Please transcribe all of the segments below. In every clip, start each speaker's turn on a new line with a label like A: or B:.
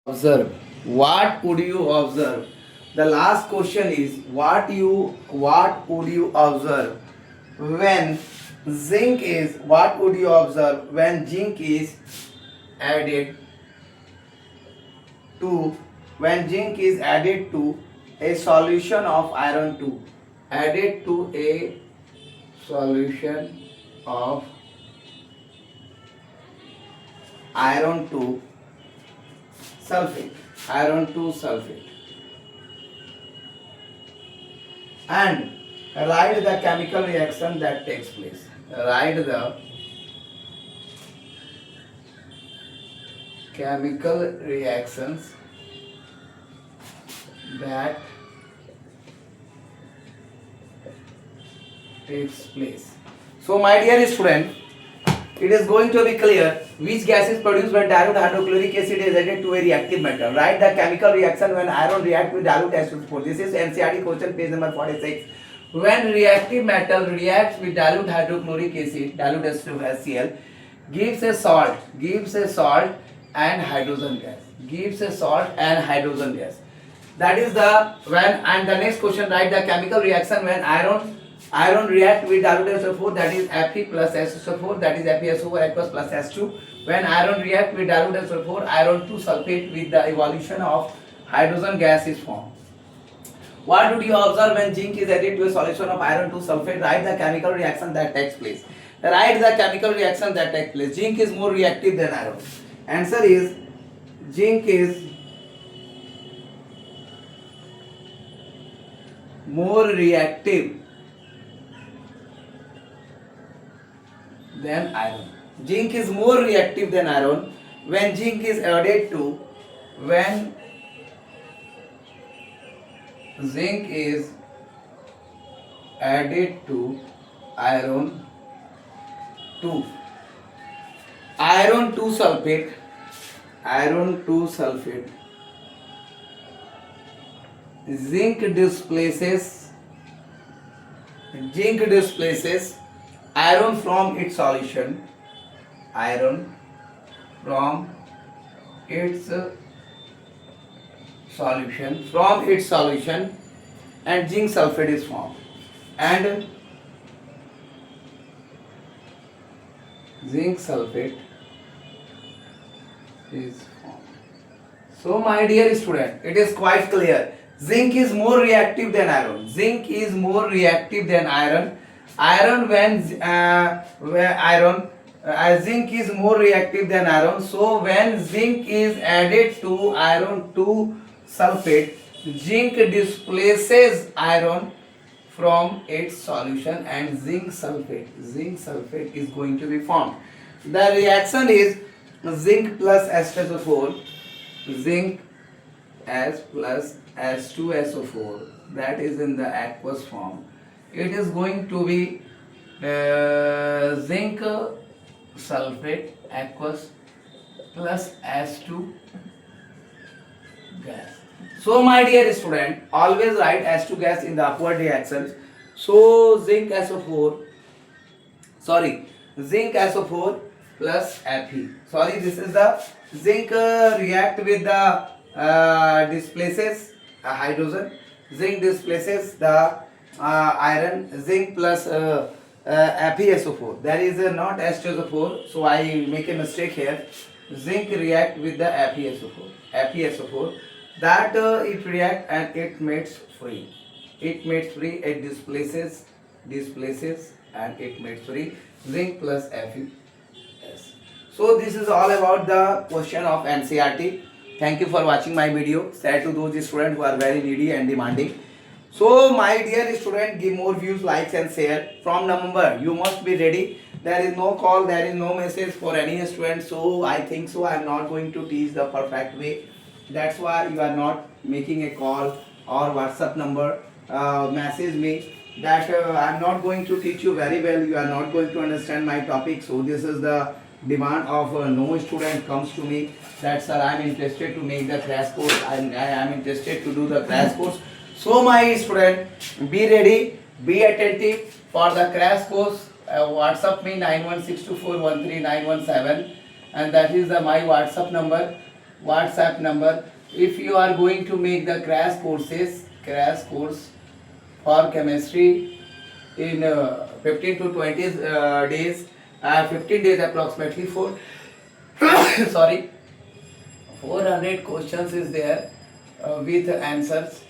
A: Observe. What would you observe? The last question is what would you observe when what would you observe when zinc is added to a solution of iron 2, added to a solution of iron 2 sulfate, iron 2 sulfate, and write the chemical reaction that takes place. Write the chemical reactions that takes place. So my dear student, it is going to be clear which gas is produced when dilute hydrochloric acid is added to a reactive metal. Write the chemical reaction when iron react with dilute H2O4. This is NCERT question page number 46. When reactive metal reacts with dilute hydrochloric acid, dilute HCl, gives a salt and hydrogen gas. That is the when, and the next question, write the chemical reaction when iron react with dilute SO4, that is Fe plus SO4, that is FeSO4 aqueous plus H2. When iron react with dilute SO4, iron 2 sulfate with the evolution of hydrogen gas is formed. What would you observe when zinc is added to a solution of iron 2 sulfate? Write the chemical reaction that takes place. Write the chemical reaction that takes place. Zinc is more reactive than iron. Answer is zinc is more reactive than iron. Zinc is more reactive than iron when zinc is added to iron 2. Iron 2 sulfate. Zinc displaces iron from its solution. And zinc sulfate is formed. So my dear student, it is quite clear. Zinc is more reactive than iron. Zinc is more reactive than iron. So when zinc is added to iron 2 sulfate, zinc displaces iron from its solution and zinc sulfate is going to be formed. The reaction is zinc plus H2SO4, zinc S plus H2SO4, that is in the aqueous form. It is going to be zinc sulfate aqueous plus H2 gas. So my dear student, always write H2 gas in the upward reactions. So zinc SO4 plus Fe. This is the zinc react with the displaces hydrogen. Zinc displaces the iron. Zinc plus FeSO4. There is not H2SO4, so I make a mistake here. Zinc react with the FeSO4. That it react and it makes free. It displaces and it makes free zinc plus Fe. So this is all about the question of NCERT. Thank you for watching my video. Share to those students who are very needy and demanding. So my dear student, give more views, likes and share. From November, you must be ready. There is no call, there is no message for any student. So I think so I am not going to teach the perfect way. That's why you are not making a call or WhatsApp number. Message me that I am not going to teach you very well. You are not going to understand my topic. So this is the demand of no student comes to me that sir, I am interested to make the crash course. I am interested to do the crash course. So my student, be ready, be attentive for the crash course. WhatsApp me 9162413917 and that is my WhatsApp number. WhatsApp number. If you are going to make the crash course for chemistry in 15 to 20 days, 15 days approximately for sorry, 400 questions is there with answers.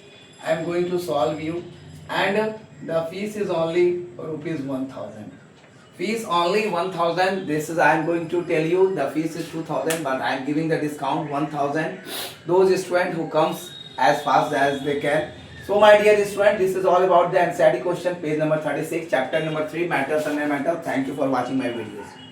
A: I am going to solve you, and the fees is only rupees 1000. Fees only 1000. This is, I am going to tell you, the fees is 2000, but I am giving the discount 1000. Those students who comes as fast as they can. So my dear student, this is all about the NCERT question, page number 36, chapter number 3, matters and matter. Thank you for watching my videos.